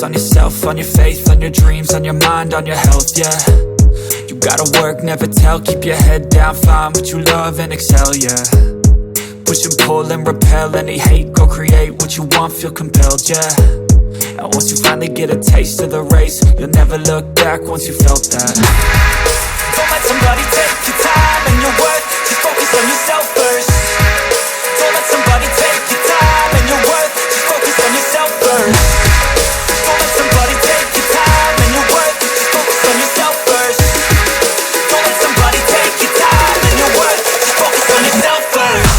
on yourself, on your faith, on your dreams, on your mind, on your health, yeah. You gotta work, never tell, keep your head down, find what you love and excel, yeah. Push and pull and repel any hate, go create what you want, feel compelled, yeah. And once you finally get a taste of the race, you'll never look back once you felt that. Don't let somebody take your time and your worth, just focus on yourself first. Don't let somebody take your time and your worth, just focus on yourself first. Don't let somebody take your time and your worth, just focus on yourself first. Don't let somebody take your time and your worth, just focus on yourself first.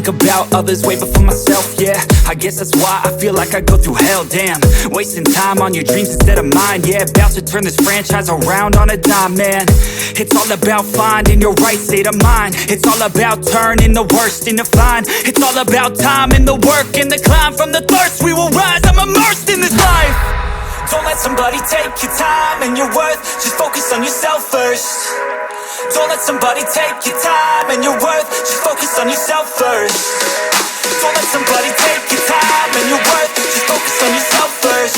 About others way before myself, yeah. I guess that's why I feel like I go through hell, damn. Wasting time on your dreams instead of mine, yeah. About to turn this franchise around on a dime, man. It's all about finding your right state of mind. It's all about turning the worst into fine. It's all about time and the work and the climb. From the thirst we will rise, I'm immersed in this life. Don't let somebody take your time and your worth, just focus on yourself first. Don't let somebody take your time and your worth, just focus on yourself first. Don't let somebody take your time and your worth, just focus on yourself first.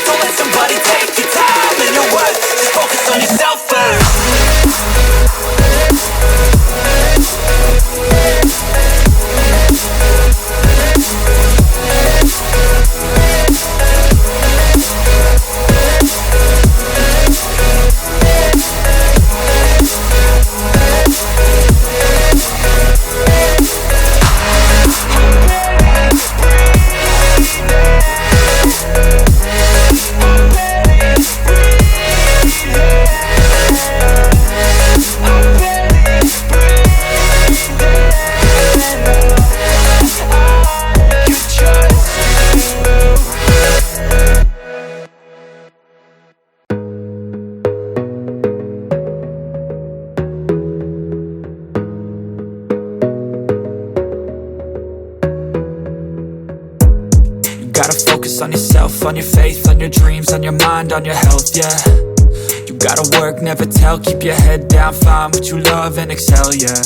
Don't let somebody take your time and your worth, just focus on yourself first. On yourself, on your faith, on your dreams, on your mind, on your health, yeah. You gotta work, never tell, keep your head down, find what you love and excel, yeah.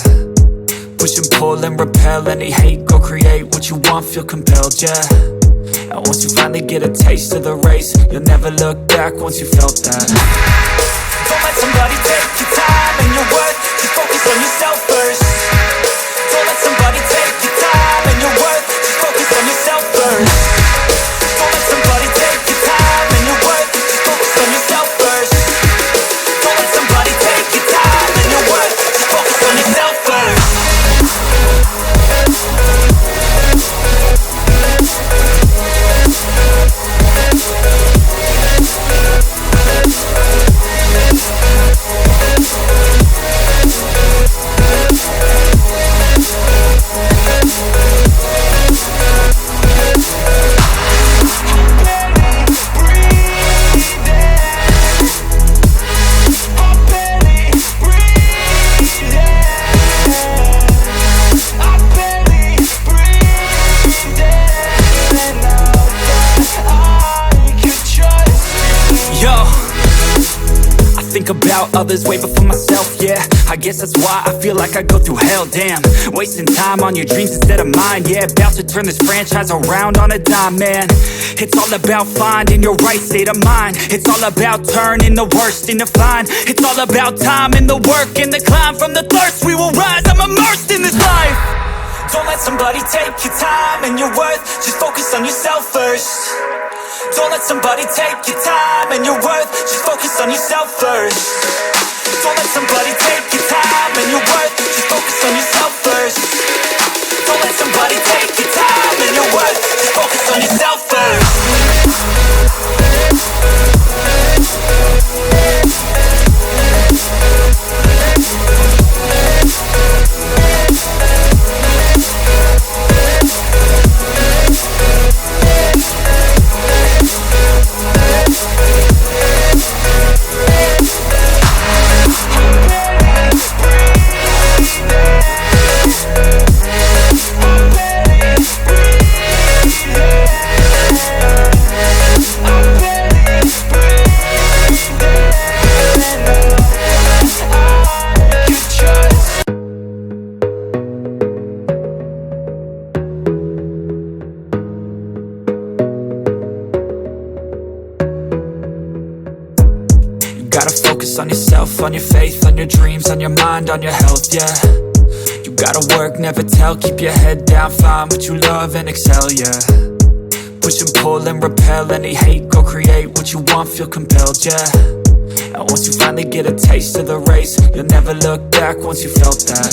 Push and pull and repel any hate, go create what you want, feel compelled, yeah. And once you finally get a taste of the race, you'll never look back once you felt that. Don't let somebody take your time and your worth, just focus on yourself first. Don't let somebody take your time and your worth, just focus on yourself first. Don't let somebody take your time and your worth, just focus on yourself first. Don't let somebody take your time and your worth, just focus on yourself first. About others way before myself, yeah. I guess that's why I feel like I go through hell, damn. Wasting time on your dreams instead of mine, yeah. About to turn this franchise around on a dime, man. It's all about finding your right state of mind. It's all about turning the worst into fine. It's all about time and the work and the climb. From the thirst we will rise, I'm immersed in this life. Don't let somebody take your time and your worth, just focus on yourself first. Don't let somebody take your time and your worth, just focus on yourself first. Don't let somebody take your time and your worth, just focus on yourself first. Don't let somebody take your time and your worth, just focus on yourself first. yourself, on your faith, on your dreams, on your mind, on your health, yeah. You gotta work, never tell, keep your head down, find what you love and excel, yeah. Push and pull and repel any hate, go create what you want, feel compelled, yeah. And once you finally get a taste of the race, you'll never look back once you felt that.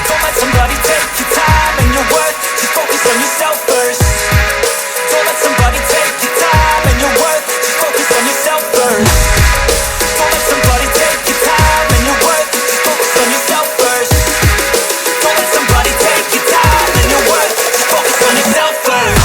Don't let somebody take your time and your worth, just focus on yourself first. Don't let somebody take your time and your worth, just focus on yourself first. Don't let somebody take your time and your worth, just focus on yourself first. Don't let somebody take your time and your worth, just focus on yourself first.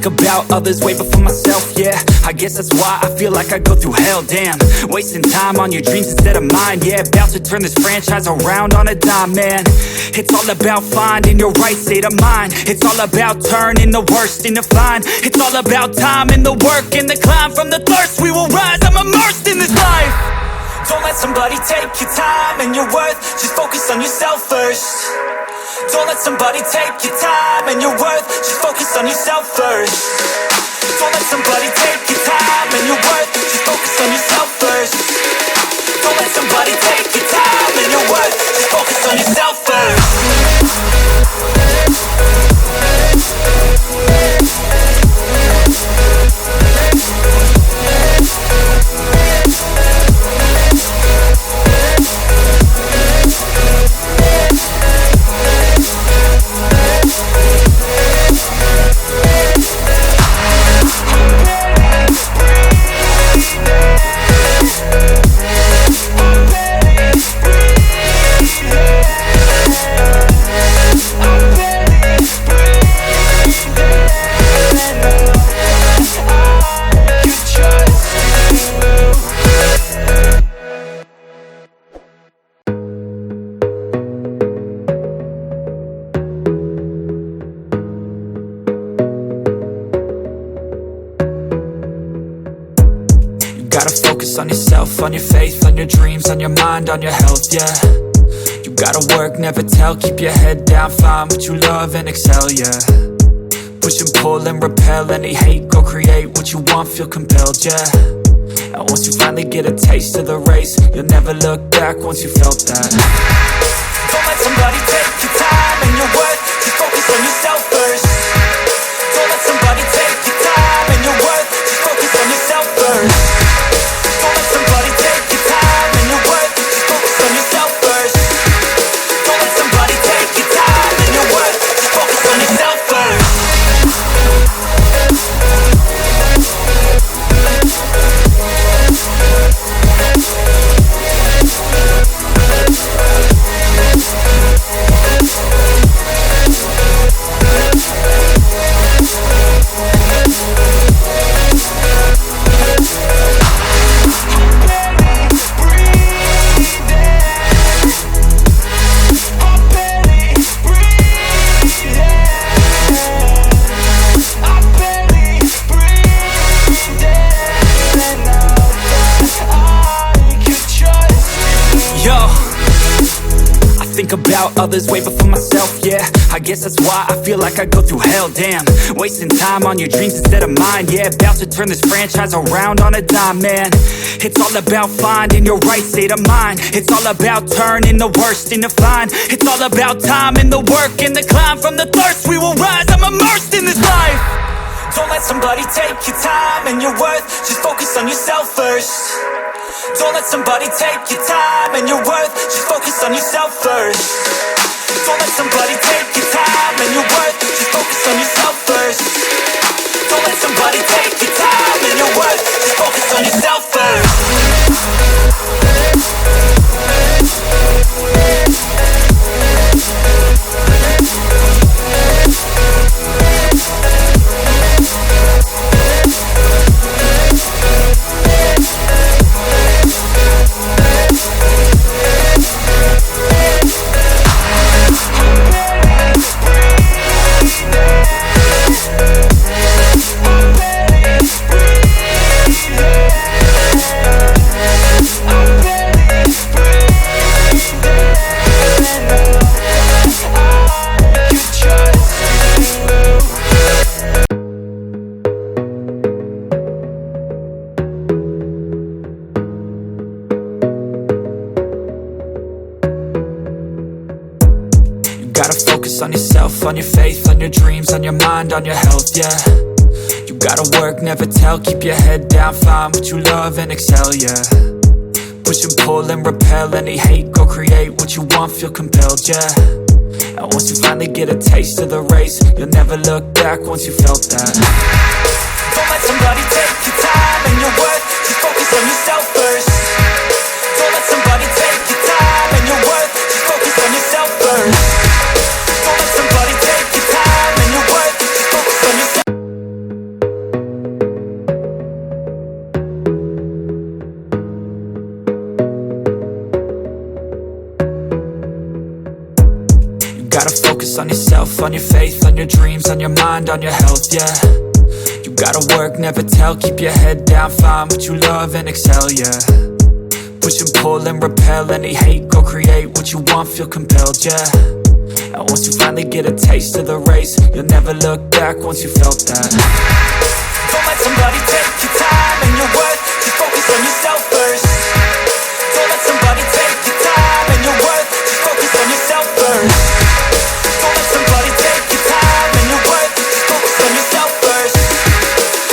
About others way before myself, yeah. I guess that's why I feel like I go through hell, damn. Wasting time on your dreams instead of mine, yeah. About to turn this franchise around on a dime, man. It's all about finding your right state of mind. It's all about turning the worst into fine. It's all about time and the work and the climb. From the thirst we will rise, I'm immersed in this life. Don't let somebody take your time and your worth, just focus on yourself first. Don't let somebody take your time and your worth, just focus on yourself first. Don't let somebody take your time and your worth, just focus on yourself first. Don't let somebody take your time and your worth, just focus on yourself first. On yourself, on your faith, on your dreams, on your mind, on your health, yeah. You gotta work, never tell, keep your head down, find what you love and excel, yeah. Push and pull and repel any hate, go create what you want, feel compelled, yeah. And once you finally get a taste of the race, you'll never look back once you felt that. Don't let somebody take your time and your worth, just focus on yourself first. Don't let somebody take your time and your worth, just focus on yourself first. Don't let somebody take your time and your worth, just focus on yourself first. Don't let somebody take your time and your worth, just focus on yourself first. About others way before myself, yeah. I guess that's why I feel like I go through hell, damn. Wasting time on your dreams instead of mine, yeah. About to turn this franchise around on a dime, man. It's all about finding your right state of mind. It's all about turning the worst into fine. It's all about time and the work and the climb. From the thirst we will rise, I'm immersed in this life. Don't let somebody take your time and your worth, just focus on yourself first. Don't let somebody take your time and your worth, just focus on yourself first. Don't let somebody take your time and your worth, just focus on yourself first. Don't let somebody take your time and your worth, just focus on yourself first. on your faith, on your dreams, on your mind, on your health, yeah. You gotta work, never tell, keep your head down, find what you love and excel, yeah. Push and pull and repel any hate, go create what you want, feel compelled, yeah. And once you finally get a taste of the race, you'll never look back once you felt that. Don't let somebody take your time and your worth, just focus on yourself first. Don't let somebody take your time and your worth, just focus on yourself first. Don't let somebody take your time and your worth, just focus on yourself. Gotta focus on yourself, on your faith, on your dreams, on your mind, on your health, yeah. You gotta work, never tell, keep your head down, find what you love and excel, yeah. Push and pull and repel any hate, go create what you want, feel compelled, yeah. And once you finally get a taste of the race, you'll never look back once you felt that. Don't let somebody take your time and your worth, just focus on yourself first. Don't let somebody take your time and your worth, just focus on yourself first. Don't let somebody take your time and your worth, just focus on yourself first.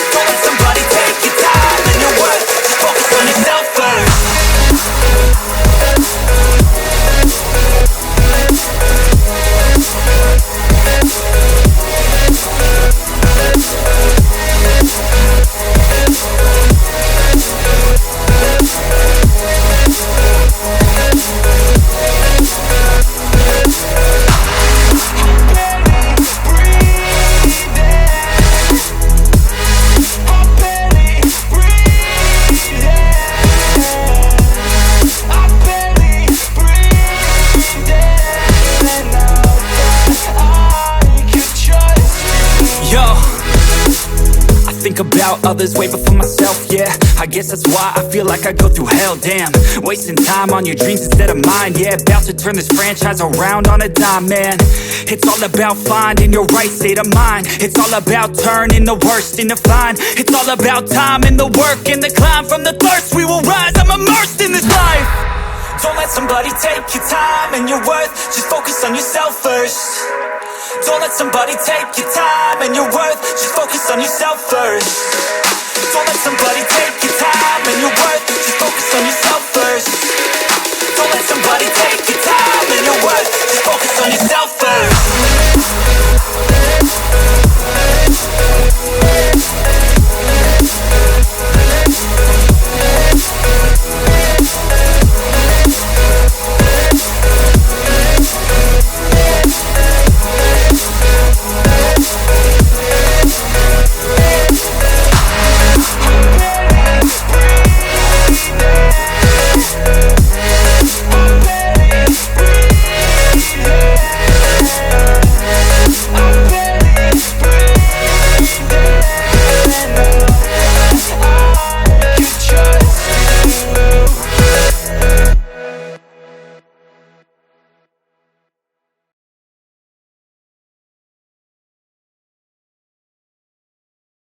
Don't let somebody take your time and your worth, just focus on yourself first. About others way before myself, yeah. I guess that's why I feel like I go through hell, damn. Wasting time on your dreams instead of mine, yeah. About to turn this franchise around on a dime, man. It's all about finding your right state of mind. It's all about turning the worst into fine. It's all about time and the work and the climb. From the thirst we will rise, I'm immersed in this life. Don't let somebody take your time and your worth, just focus on yourself first. Don't let somebody take your time and your worth, just focus on yourself first. Don't let somebody take your time and your worth, just focus on yourself first. Don't let somebody take your time and your worth, just focus on yourself.